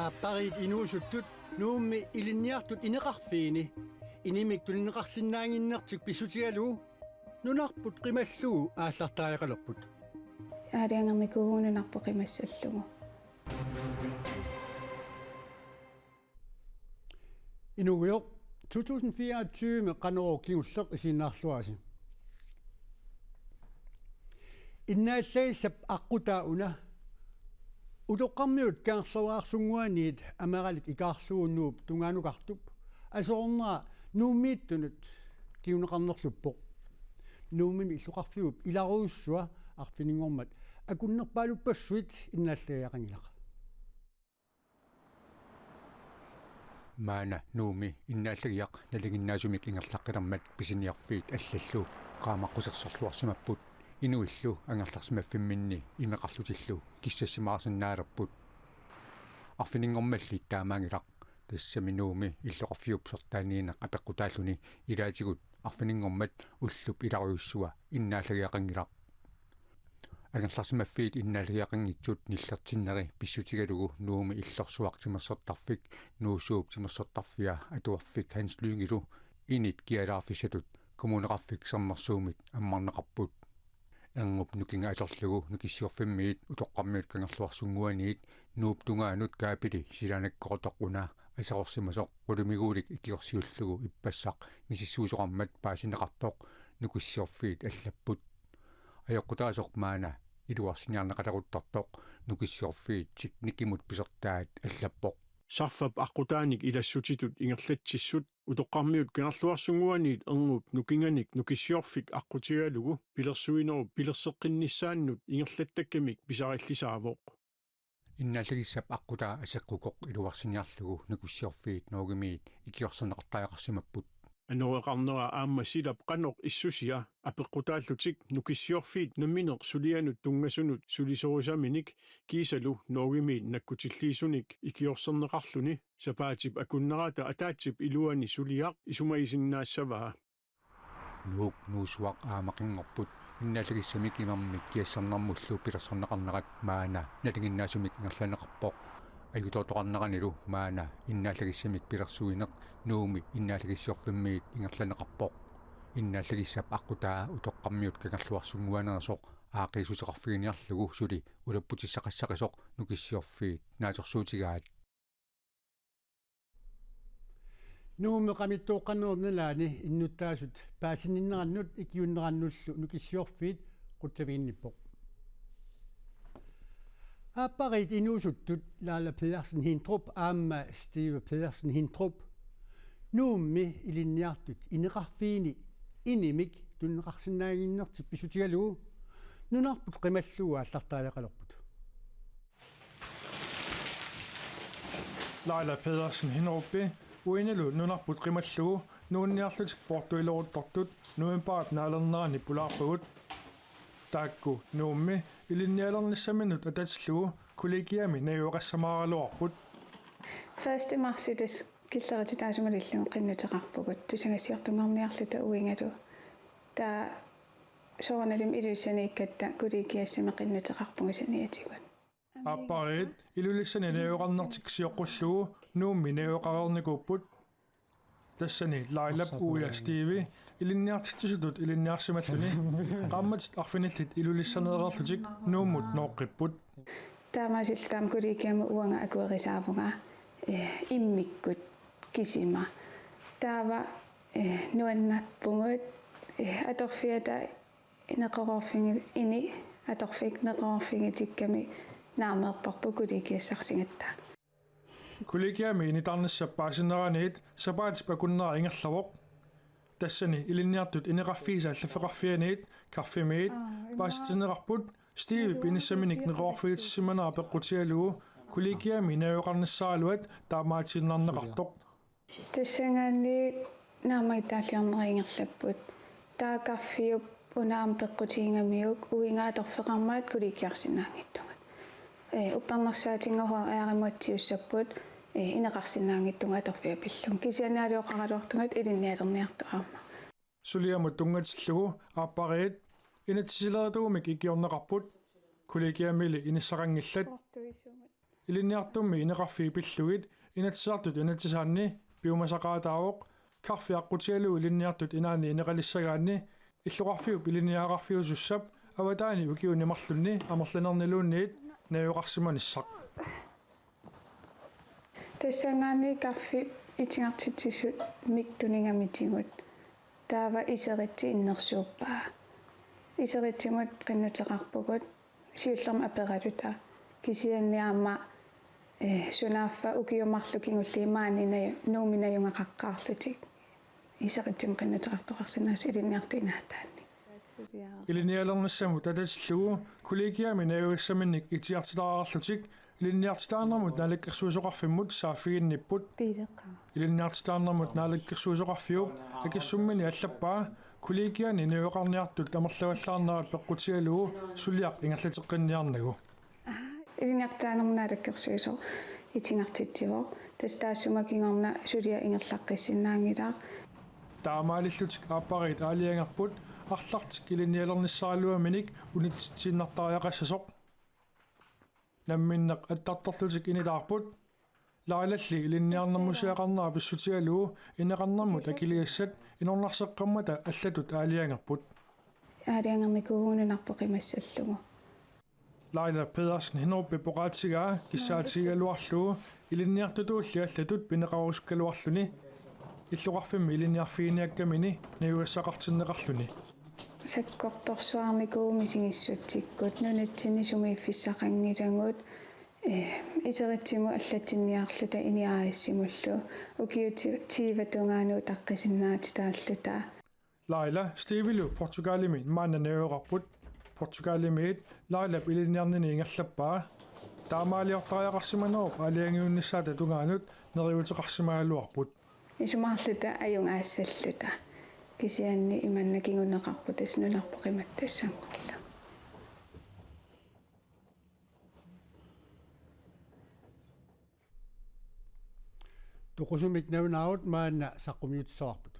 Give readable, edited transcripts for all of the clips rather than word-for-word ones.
Aappariit inuusuttut nuummi ilinniartut ineqarfiini inimik tulinneqarsinnaanginnertik pissutigalu nunarput qimallugu aallartaajaqalerput аалиангерникуугунунарпо қимассаллугу inugujoq 2024 qanerukigulleq isiinnaarluasi innaallagissap aqutaa una utoqqarmiut kaarluaarsunguaniit ameralit ikaarluunnuup tungaanukartup asoornera nuummiittunut kiuneqarnerluppoq nuummimi illuqarfigup ilaruussua arfiningormat akunnerpaalupassuit innaallagaqangilaq maana nuumi innaallagiaq naliginnaasumik ingerlaqqilermat pisiniarfiit аллаллу qaamaqqusersorluarsimapput inuillu angerlarsimaffiminni imeqarlutillu kissassimaarsinnaalerput arfiningormallit taamaangilaq тассами нууми иллоқарфиуп сортааниинеқ апеққутааллуни илаатигут арфинингормат уллуп иларуйуссуа иннааллагиақангилақ агерларсимаффиит иннааллагиақангитсут ниллертиннери писсутигалугу нууми иллорсуартимерсортарфик нуусууп тимерсортарфиа атуарфик ханслуингилу инит киалаарфисатут коммунеқарфик саммерсуумит аммарнеқарпут ангуп нукинга алерлугу нукиссиорфиммиит утоққармиут кангерлуарсунгуаниит нууп тунгаанут каапили силанаккорутоққуна асақорсимасоқ qulumiguulik ikkiorsiullugu ippassaq misissuusoqarmat paasineqartoq nukissiorfiit allapпут ajоққутаасоқ маана илуарсиниарнеқалерутторtoq nukissiorfiit tiknikimut pisertaat allappoq сарфап аққутааник илассутитут ингерлатсиссут утоққармиут кангерлуарсунгуаниит эрнуп нукинганик нукиссиорфик аққутигалугу пилерсуинеру пилерсеққиннissaannут ингерлаттаккамик писариллисаавоқ иннааллагиссап аққутаа асеққукоқ илуарсиниарлугу нукиссиорфиит ноогимиит икиорсернеқартаақарсимаппут анереқарнера аама силап қаноқ иссусиа апеққутааллутик нукиссиорфиит намминеқ сулианут тунгасунут сулисорисаминик кисалу ноогимиит наккутиллиисуник икиорсернеқарлуни сапаатип акуннерата атаатсип илуани сулиақ исумаисиннаассаваа нуук нуусуақ аамақингорпут иннааллагиссамик имармик киассарнармуллу пилерсернеқарнерат маана налингиннаасумик ингерланеқарпоқ аютоторнеранилу маана иннааллагиссамик пилерсуинеқ нууми иннааллагиссиорфиммиит ингерланеқарпоқ иннааллагиссап аққутаа утоққармиут кангерлуарсунгуанерсоқ аақисусеқарфигиниарлугу сули улаппутиссақассақисоқ нукиссиорфиит нааторсуутигаат nuumme qamittuuqqannerumnalaani innuttaasut paasininnerannut ikiunnerannullu nukиссиорфиит quttaviinnippoq Aappariit inuusuttut Laala Pedersen Hindrup aamma Steve Pedersen Hindrup nuummi ilinniartut ineqarfiini inimik tunneqarsinnaaginnertik pisutigalugu nunarput qimallugu аллартаалеқалерпут Laala Pedersen Hindrup uinalu nunarput qimallugu nuunniarlutik portuiloruttortut nuimpaat naalernerani pulaarpugut taakku nuummi ilinnialernissaminut atatsillugu kollegiami najuoqassamaaraluarput 1. marsitis киллерититаасумалиллугу qinnuteqarpugut tusangassiortunngorniarluta uingalu taa soornalum ilussaniikkata kuligiassami qinnuteqarpungisaniatiguat аппариит илулиссани наjuoqarnertiksiоqqullugu nuummi najuoqarernikuupput тассани лайлап уя стиви илинниартитсутут илинниарсималлуни qammatит арфиналлит илулиссанерерлутик нууммут ноққиппут таамасиллаам кулигиама уанга акуерисаавунга иммиккут кисима таава нуаннарпугут аторфиата инеқорорфинги ини аторфик неқорорфингитикками наамеерпарпу кулигиассарсингаттаа kollegiami initарниссаппаасинераниит сапаатип акуннера ингерлавоқ тассани илинниартут инеқарфииса аллаффеқарфианиит карфимиит пааситинеқарпут стиви пиниссаминик неқорфигитсиманаа пеққутигалугу kollegiami наjuоқарниссаалуат таамаатиннарнеқартоқ тассангаани наамагитааллиорнерингерлаппут таа карфиуп унаам пеққутиингамиук уингааторфеқармаат коллегиарсинаангиттугат уппарнерсаатингороо ааримуатсиуссаппут инеқарсинаангиттунга аторфиа пиллун кисианаалиоқаралуартугат илинниалерниартуарма сулиамут тунгатиллугу ааппариит инатсилератуумик икиорнеқарпут kollegiamili inissaqangillat Iliniartummi ineqarfii pillugit inatsartut inatsisaanni piumasaqaataavoq karfiaqqutialu iliniartut inaani ineqalissagaanni illuqarfiup iliniaaqarfiusussap avataani ukiunimarlunni amorlanerniluunniit najuqarsimanissaq тассангаани каффи итингартитсисут миктунинgamитигут таава исеритси иннерсууппаа исеритсимут qinnuteqarpugut сиуллерма апералута кисианниаама сунааффа укиумарлукингуллиимаани нууминаюнгақаққаарлутик исеритсим qinnuteqartoqarсинаасу илинниарту инаатаанни илиниалернассаму татассиллугу коллегиами наjuissaminik итиартилараарлутик илинниартитаарнэрмут наалаккерсуусоқарфиммут сааффигинниппут пилеққа илинниартитаарнэрмут наалаккерсуусоқарфиуп акиссуммини аллаппаа коллегиани наjuqarniartut амерлаваллаарнерат пеққутигалугу сулиақ ингерлатеққинниарнагу илинниартаанермунаалаккерсуусо итингартитсивоо тастаассумакингорна сулиа ингерлаққиссиннаангилаа таамаалиллутик ааппарит аалиангерпут арлартик илинниалерниссаралуаминик унитситсиннартариақассасоқ намминнеқ аттарторлутик инилаарпут лаалалли илинниарнэрмусиақарнера писсутигалугу инеқарнэрмут акилиассат инорнарсеққаммата аллатут аалиангерпут аалиангерникуугунунарпоқимассаллугу Laila Pedersen hinoppi poqaatigaa kissaatigaluarlugu ilinniartutulli allatut pineqaruskalluarluni illuqarfimmi ilinniarfiiniakkamini najuassaqartinneqarluni саккорторсуарникууми сигиссутсиккут нунатсини сумииффиссақангилагут исеритсиму аллатинниарлута иниааиссимуллу укиутиватунгаану таққисиннаати тааллута Laila Stivilu Portugalimi manna najuaqarput Portugalimiit Laila ilinniarnini ingallappaa таамаалиортариақарсиманерп алиангиуннссаата тунгаанут нериутеқарсимаалуарпут исумаарлута аюнгаассаллута кисианни иманна кингунеқарпут аснунарпоқиматтассангорла туқусумик навнаавут маанна саққумиутсоарпут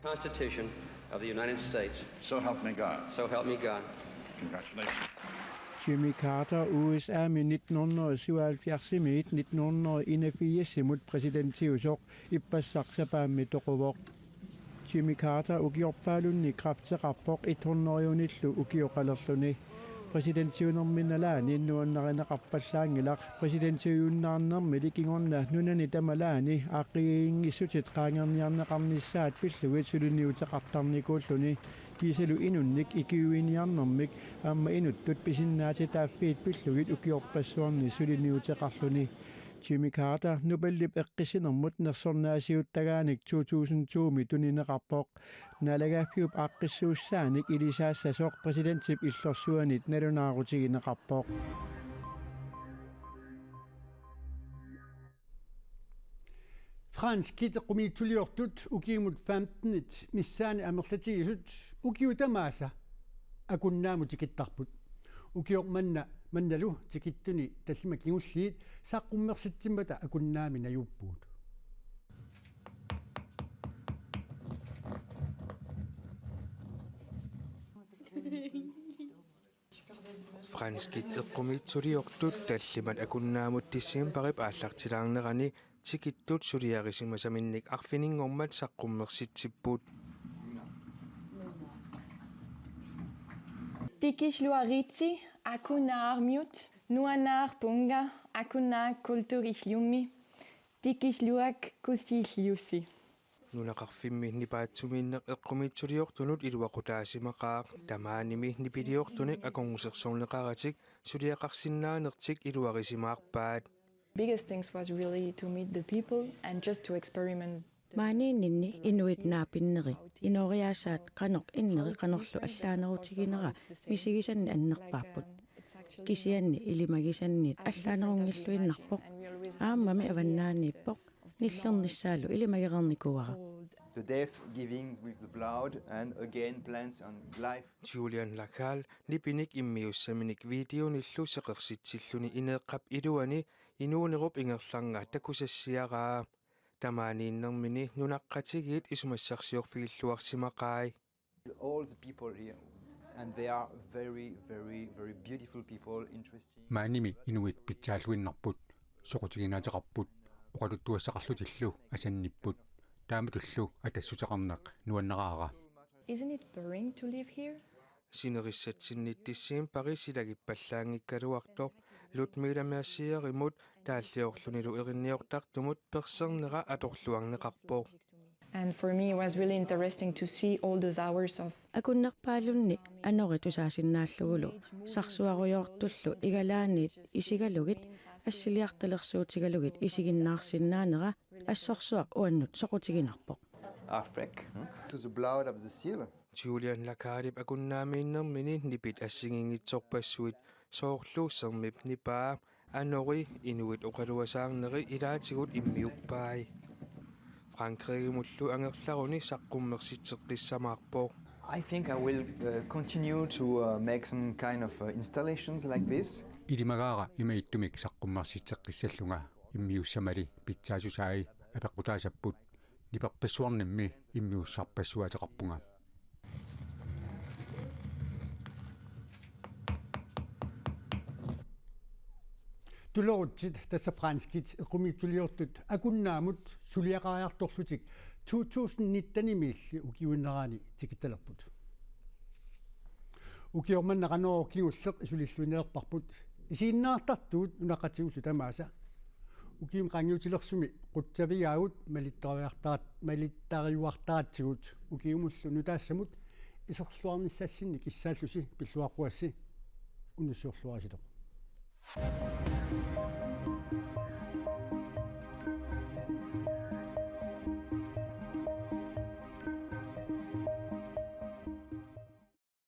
Constitution of the United States. So help me God. So help me God. Congratulations. Jimmy Carter, USA med 1977 1981 mod præsident Theodor Ippasaqsapa med Toquvok. Jimmy Carter ugiorpaalunni krafterappoq 100 ugiorqalerluni. President Theodor innuannarineqarpallaangilaq president Theodor likingorna nunani tamalaani aaqiingissutit qaangerniarneqarnissaat pillugit suluniuteqartarnikuulluni kiisalu inunnik ikiuiniarnermik aamma inuttut pisinnaati taaffiit pillugit ukiorpassuarni suluniuteqarluni Jimmy Carter nubellip eqqisinermut nersornaasiuttagaanik 2002 tunineqarpoq nalagaffiup aaqqissuussaanik ilisaassasooq presidentip illorsuanit nalunaarutigneqarpoq Fransk kitequmiitsuliortut ukiimut 15 missaani amerlatigisut ukiutamaasa akunnaamu tikittarput ukiormannalu tikittuni tallima kingulliit saqqummersitsimmata akunnaami najuppuut Franskit eqqumiitsuliortut tallimat akunnaamut tissiimparip aallartilаарnerani tikittut suliarisimasaminnik arfiningormat saqqummersitsippuut Tikisluaritsi akunaarmiut nuanaar punga akunaar kulturilliummi tikisluak kusilliussi nunaqarfimmi nipaatsummiinneq eqqumiitsuliortunut iluaqutaasimeqaaq tamaanimi nipiliortunik akorngusersorneqaratik suliaqarsinnaanertik iluarisimaarpaat biggest things was really to meet the people and just to experiment Maaninni inuit naapinneri inoriasaat qanoq inneri qanorlu allaanerutiginera misigisanni annerpaapput kisianni ilimagisanniit allaanerungilluinnarpoq aammami avannaaniippoq nillernissaalu ilimagerernikuara The death giving with the blood and again plans on life. Julian Lakal nipinik immiussaminik videonillu seqersitsilluni ineeqqap iluani inuunerup ingerlanga takusassiaraa tamaaniinnermini nunaqqatigiit isumassarsiorfigilluarsimaqaai All the people here and they are very, very, very beautiful people, interesting. Maanimi inuit pitsaallуиннарпут соqutiginaateqarput uqaluttuassaqarlutилlu asannipput taamatullu atassutеқарнеқ нуаннераара. Isn't it boring to live here? Sinerissatsinnittissiim Parisilagippallaangikkaluartor Ludmila Mercierimut taalliorlunilu erinniortartumut persernera atorluarneqarpo. And for me, it was really interesting to see all those hours of акуннерпаалунни аноритусаасиннааллугулу сарсуаруйоортуллу игалаанит исигалугит ассилиарталерсуутигалугит исигиннаарсиннаанера ассорсуак уаннут соqутигинарпоq Arfrek to the blood of the seal. Julian Lakarip akunnaamiinnermini nipit assigingitsorpassuit soorluussermip nipaa anori inuit oqaluasaarneri ilaatigut immiuppai. Frankrigimullu angerlaruni saqqummersitseqqissamaarpo. I think I will continue to make some kind of installations like this. Ilimagaara imaittumik saqqummersitseqqissallunga immiussamali pitsaasusaai apeqqutaasapput niperpassuarnimmi immiussarpassuateqarpunga. Tulorutsit tassa franskit equmittuliortut akunnaamut suliaqaajartorlutik 2019 ukiunneraani tikittalerput. Ukiormannaqanororkingulleq isulisluinelerparput isiinnaartartuut unaqatigullu tamaasa ukiim qangiutilersumi quttavigaawut malittariuartaatigut ukiumullu nutaassamut iserluarnissassinni kissaallusi pilluaqquassi unussuorluarasitoq.